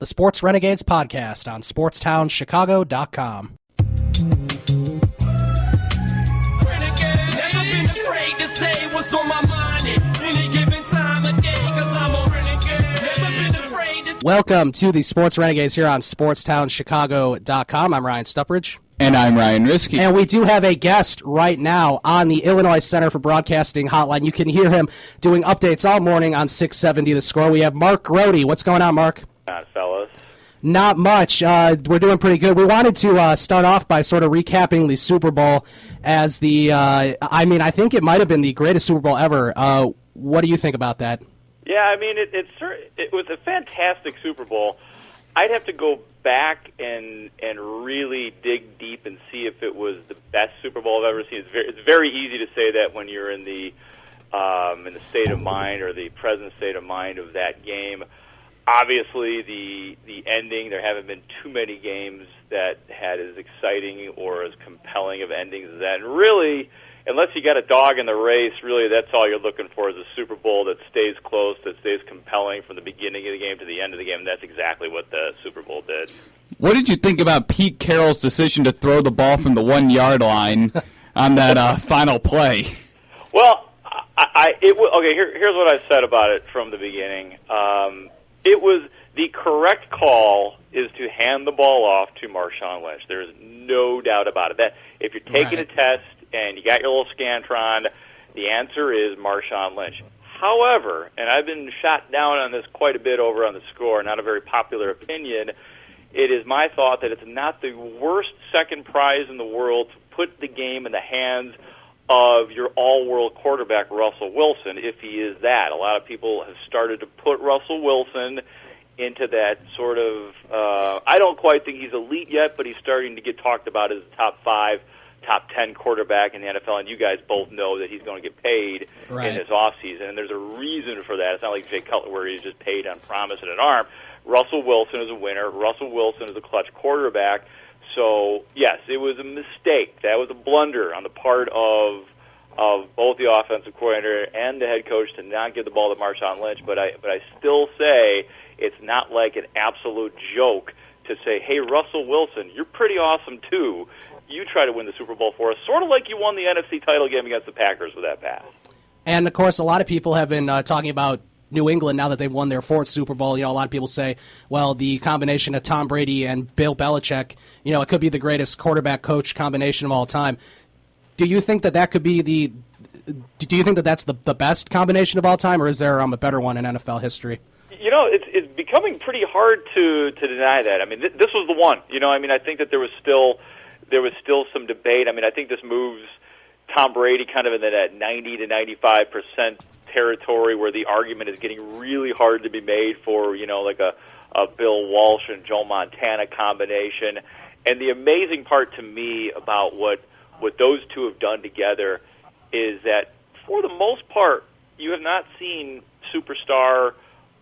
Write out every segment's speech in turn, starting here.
the Sports Renegades podcast on SportstownChicago.com. Welcome to the Sports Renegades here on SportstownChicago.com. I'm Ryan Stuppridge. And I'm Ryan Risky. And we do have a guest right now on the Illinois Center for Broadcasting hotline. You can hear him doing updates all morning on 670 The Score. We have Mark Grote. What's going on, Mark? Fellas. Not much. We're doing pretty good. We wanted to start off by sort of recapping the Super Bowl as I think it might have been the greatest Super Bowl ever. What do you think about that? Yeah, I mean, it was a fantastic Super Bowl. I'd have to go back and really dig deep and see if it was the best Super Bowl I've ever seen. It's very easy to say that when you're in the state of mind or the present state of mind of that game. Obviously, the ending, there haven't been too many games that had as exciting or as compelling of endings as that. And really, unless you got a dog in the race, really that's all you're looking for is a Super Bowl that stays close, that stays compelling from the beginning of the game to the end of the game. And that's exactly what the Super Bowl did. What did you think about Pete Carroll's decision to throw the ball from the 1 yard line on that final play? Well, here's what I said about it from the beginning. It was the correct call is to hand the ball off to Marshawn Lynch. There's no doubt about it. That if you're taking a test and you got your little Scantron, the answer is Marshawn Lynch. However, and I've been shot down on this quite a bit over on The Score, not a very popular opinion, it is my thought that it's not the worst second prize in the world to put the game in the hands of your all-world quarterback, Russell Wilson, if he is that. A lot of people have started to put Russell Wilson into that sort of, I don't quite think he's elite yet, but he's starting to get talked about as a top 5, top 10 quarterback in the NFL, and you guys both know that he's going to get paid in this offseason, and there's a reason for that. It's not like Jay Cutler where he's just paid on promise and an arm. Russell Wilson is a winner. Russell Wilson is a clutch quarterback. So, yes, it was a mistake. That was a blunder on the part of both the offensive coordinator and the head coach to not give the ball to Marshawn Lynch. But I still say it's not like an absolute joke to say, hey, Russell Wilson, you're pretty awesome, too. You try to win the Super Bowl for us, sort of like you won the NFC title game against the Packers with that pass. And, of course, a lot of people have been talking about New England now that they've won their 4th Super Bowl. You know, a lot of people say, well, the combination of Tom Brady and Bill Belichick, you know, it could be the greatest quarterback-coach combination of all time. Do you think that could be do you think that that's the best combination of all time, or is there a better one in NFL history? You know, it's becoming pretty hard to deny that. I mean, this was the one. You know, I mean, I think that there was still some debate. I mean, I think this moves Tom Brady kind of in that 90 to 95% territory where the argument is getting really hard to be made for, you know, like a Bill Walsh and Joe Montana combination. And the amazing part to me about what those two have done together is that for the most part, you have not seen superstar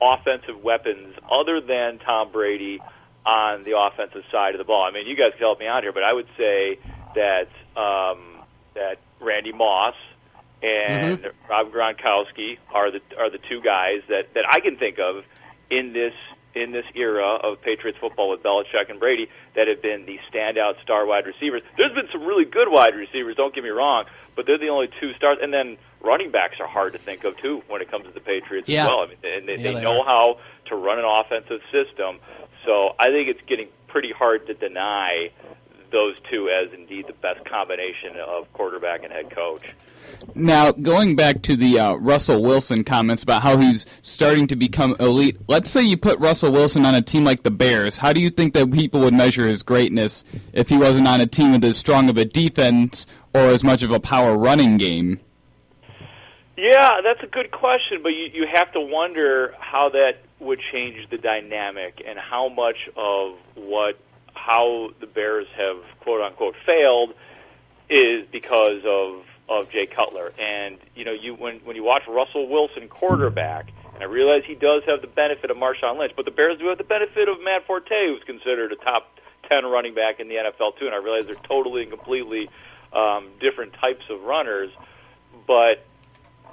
offensive weapons other than Tom Brady on the offensive side of the ball. I mean, you guys can help me out here, but I would say that that Randy Moss and Rob Gronkowski are the two guys that I can think of in this era of Patriots football with Belichick and Brady that have been the standout star wide receivers. There's been some really good wide receivers, don't get me wrong, but they're the only 2 stars. And then running backs are hard to think of, too, when it comes to the Patriots as well. I mean, and they know how to run an offensive system. So I think it's getting pretty hard to deny those two as indeed the best combination of quarterback and head coach. Now, going back to the Russell Wilson comments about how he's starting to become elite, let's say you put Russell Wilson on a team like the Bears. How do you think that people would measure his greatness if he wasn't on a team with as strong of a defense or as much of a power running game? Yeah, that's a good question, but you have to wonder how that would change the dynamic and how much of how the Bears have, quote-unquote, failed is because of Jay Cutler. And, you know, when you watch Russell Wilson quarterback, and I realize he does have the benefit of Marshawn Lynch, but the Bears do have the benefit of Matt Forte, who's considered a top 10 running back in the NFL, too. And I realize they're totally and completely different types of runners. But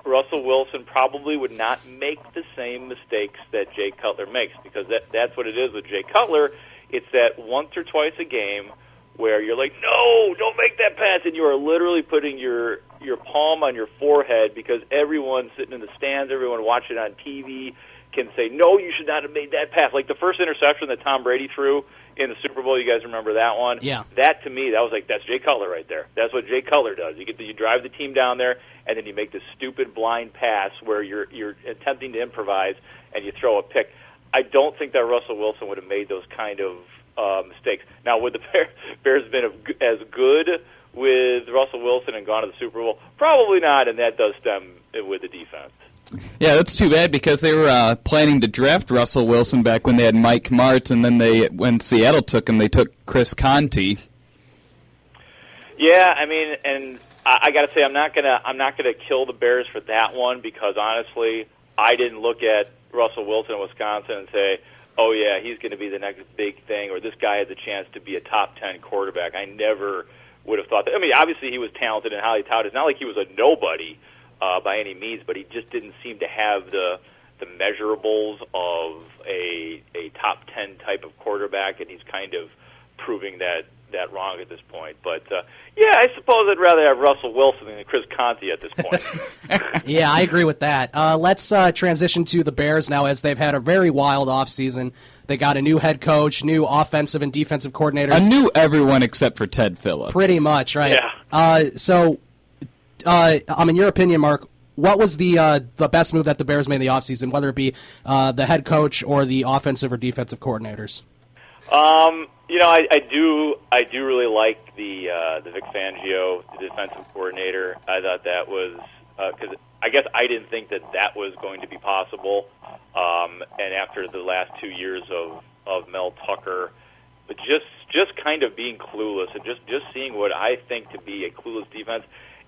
Russell Wilson probably would not make the same mistakes that Jay Cutler makes, because that's what it is with Jay Cutler. It's that once or twice a game where you're like, no, don't make that pass, and you are literally putting your palm on your forehead because everyone sitting in the stands, everyone watching on TV can say, no, you should not have made that pass. Like the first interception that Tom Brady threw in the Super Bowl, you guys remember that one? Yeah. That, to me, that was like, that's Jay Cutler right there. That's what Jay Cutler does. You drive the team down there, and then you make this stupid blind pass where you're attempting to improvise, and you throw a pick. I don't think that Russell Wilson would have made those kind of mistakes. Now, would the Bears have been as good with Russell Wilson and gone to the Super Bowl? Probably not, and that does stem with the defense. Yeah, that's too bad, because they were planning to draft Russell Wilson back when they had Mike Martz, and then when Seattle took him, they took Chris Conte. Yeah, I mean, and I got to say, I'm not gonna kill the Bears for that one, because honestly, I didn't look at Russell Wilson in Wisconsin and say, oh yeah, he's going to be the next big thing, or this guy has a chance to be a top 10 quarterback. I never would have thought that. I mean, obviously he was talented and highly touted. It's not like he was a nobody by any means, but he just didn't seem to have the measurables of a top 10 type of quarterback, and he's kind of proving that wrong at this point. But yeah, I suppose I'd rather have Russell Wilson than Chris Conte at this point. Yeah, I agree with that. Let's transition to the Bears now, as they've had a very wild offseason. They got a new head coach, new offensive and defensive coordinators. A new everyone except for Ted Phillips. Pretty much, right? Yeah. In your opinion, Mark, what was the best move that the Bears made in the offseason, whether it be the head coach or the offensive or defensive coordinators? I do really like the Vic Fangio, the defensive coordinator. I thought that was because I guess I didn't think that was going to be possible. And after the last 2 years of Mel Tucker, but just kind of being clueless and just seeing what I think to be a clueless defense,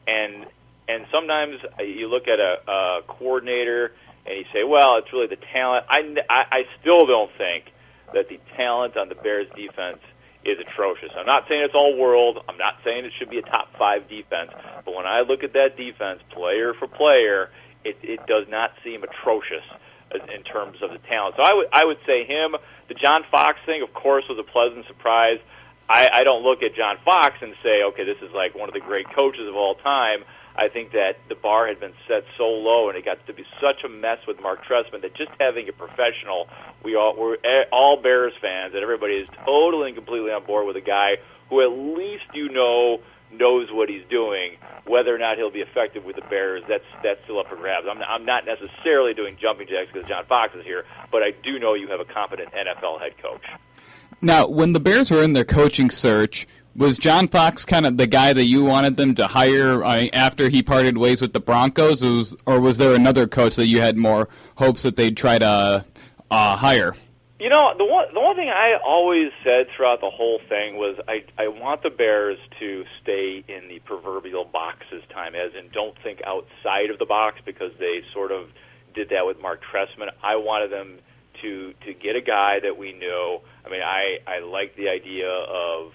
and sometimes you look at a coordinator and you say, well, it's really the talent. I still don't think that the talent on the Bears defense is atrocious. I'm not saying it's all world. I'm not saying it should be a top 5 defense. But when I look at that defense, player for player, it does not seem atrocious in terms of the talent. So I would say him. The John Fox thing, of course, was a pleasant surprise. I don't look at John Fox and say, okay, this is like one of the great coaches of all time. I think that the bar had been set so low, and it got to be such a mess with Mark Trestman that just having a professional, we're all Bears fans, and everybody is totally and completely on board with a guy who at least knows what he's doing. Whether or not he'll be effective with the Bears, that's still up for grabs. I'm not necessarily doing jumping jacks because John Fox is here, but I do know you have a competent NFL head coach. Now, when the Bears were in their coaching search, was John Fox kind of the guy that you wanted them to hire after he parted ways with the Broncos, or was there another coach that you had more hopes that they'd try to hire? You know, the one thing I always said throughout the whole thing was I want the Bears to stay in the proverbial box this time, as in don't think outside of the box, because they sort of did that with Mark Trestman. I wanted them to get a guy that we know. I mean, I like the idea of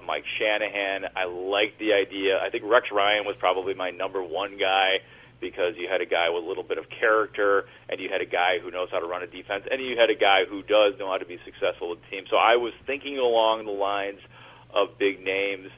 Mike Shanahan. I like the idea. I think Rex Ryan was probably my number one guy, because you had a guy with a little bit of character, and you had a guy who knows how to run a defense, and you had a guy who does know how to be successful with the team. So I was thinking along the lines of big names.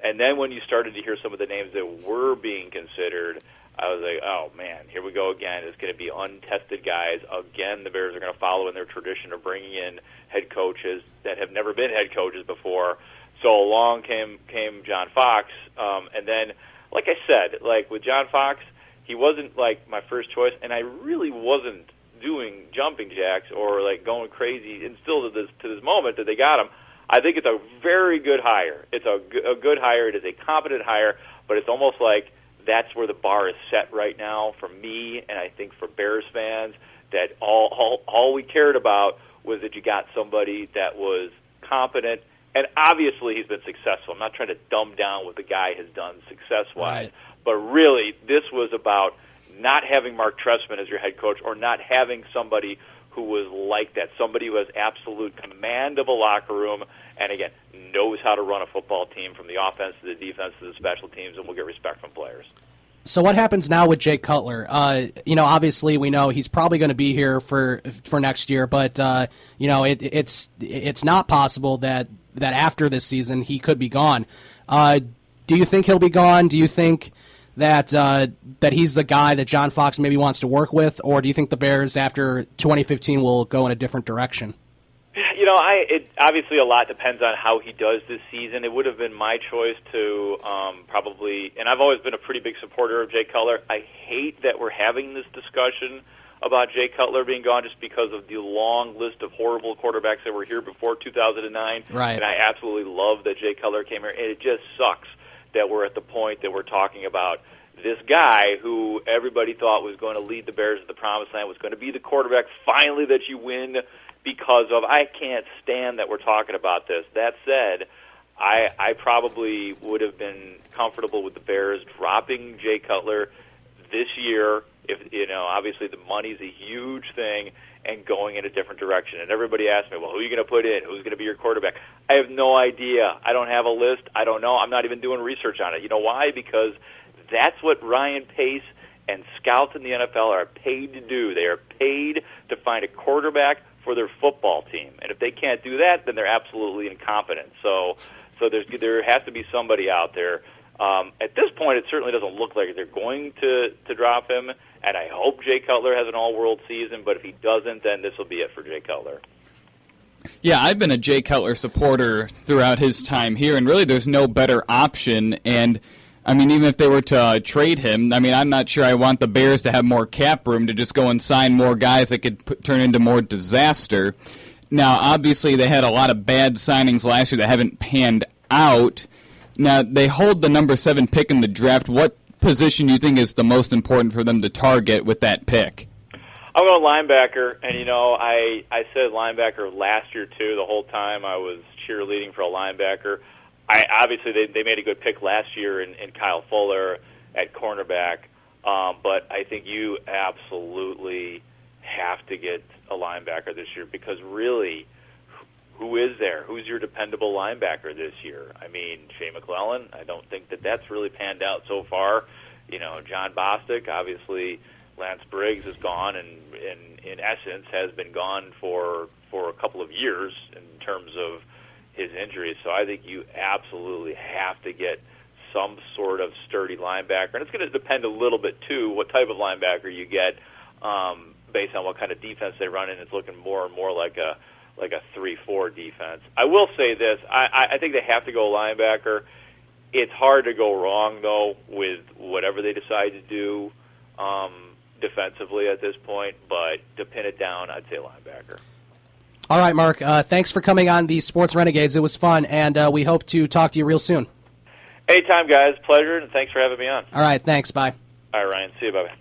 And then when you started to hear some of the names that were being considered, I was like, oh, man, here we go again. It's going to be untested guys. Again, the Bears are going to follow in their tradition of bringing in head coaches that have never been head coaches before. So along came John Fox. And then, like I said, like with John Fox, he wasn't like my first choice, and I really wasn't doing jumping jacks or like going crazy. And still to this moment that they got him, I think it's a very good hire. It's a good hire. It is a competent hire, but it's almost like that's where the bar is set right now for me, and I think for Bears fans, that all we cared about was that you got somebody that was competent. And obviously he's been successful. I'm not trying to dumb down what the guy has done success-wise. Right. But really, this was about not having Mark Trestman as your head coach, or not having somebody who was like that, somebody who has absolute command of a locker room and, again, knows how to run a football team from the offense to the defense to the special teams, and will get respect from players. So what happens now with Jake Cutler? Obviously we know he's probably going to be here for next year, but it's not possible that after this season he could be gone. Do you think he'll be gone? Do you think that he's the guy that John Fox maybe wants to work with, or do you think the Bears after 2015 will go in a different direction? Obviously a lot depends on how he does this season. It would have been my choice to probably, and I've always been a pretty big supporter of Jay Cutler. I hate that we're having this discussion about Jay Cutler being gone just because of the long list of horrible quarterbacks that were here before 2009. Right. And I absolutely love that Jay Cutler came here, and it just sucks that we're at the point that we're talking about this guy who everybody thought was going to lead the Bears to the promised land, was going to be the quarterback finally that you win because of. I can't stand that we're talking about this. That said, I probably would have been comfortable with the Bears dropping Jay Cutler this year. If obviously the money's a huge thing, and going in a different direction. And everybody asks me, well, who are you going to put in? Who's going to be your quarterback? I have no idea. I don't have a list. I don't know. I'm not even doing research on it. You know why? Because that's what Ryan Pace and scouts in the NFL are paid to do. They are paid to find a quarterback for their football team. And if they can't do that, then they're absolutely incompetent. So there has to be somebody out there. At this point, it certainly doesn't look like they're going to drop him, and I hope Jay Cutler has an all-world season, but if he doesn't, then this will be it for Jay Cutler. Yeah, I've been a Jay Cutler supporter throughout his time here, and really there's no better option. And, I mean, even if they were to trade him, I mean, I'm not sure I want the Bears to have more cap room to just go and sign more guys that could turn into more disaster. Now, obviously, they had a lot of bad signings last year that haven't panned out. Now, they hold the number 7 pick in the draft. What position do you think is the most important for them to target with that pick? I'm going linebacker, and I said linebacker last year too. The whole time I was cheerleading for a linebacker. Obviously they made a good pick last year in Kyle Fuller at cornerback, but I think you absolutely have to get a linebacker this year because really, who is there? Who's your dependable linebacker this year? I mean, Shea McClellan. I don't think that's really panned out so far. John Bostic, obviously. Lance Briggs is gone, and in essence has been gone for a couple of years in terms of his injuries. So I think you absolutely have to get some sort of sturdy linebacker, and it's going to depend a little bit too what type of linebacker you get, based on what kind of defense they run in. It's looking more and more like a 3-4 defense. I will say this: I think they have to go linebacker. It's hard to go wrong though with whatever they decide to do. Defensively at this point, but to pin it down, I'd say linebacker. All right, Mark. Thanks for coming on the Sports Renegades. It was fun, and we hope to talk to you real soon. Anytime, guys. Pleasure, and thanks for having me on. All right, thanks. Bye. All right, Ryan. See you. Bye-bye.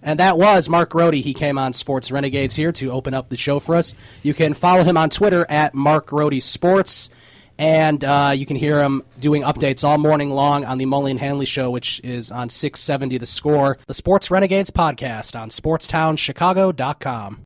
And that was Mark Grote. He came on Sports Renegades here to open up the show for us. You can follow him on Twitter at Mark Grote Sports. And you can hear him doing updates all morning long on the Mully and Hanley Show, which is on 670 The Score, the Sports Renegades podcast on SportsTownChicago.com.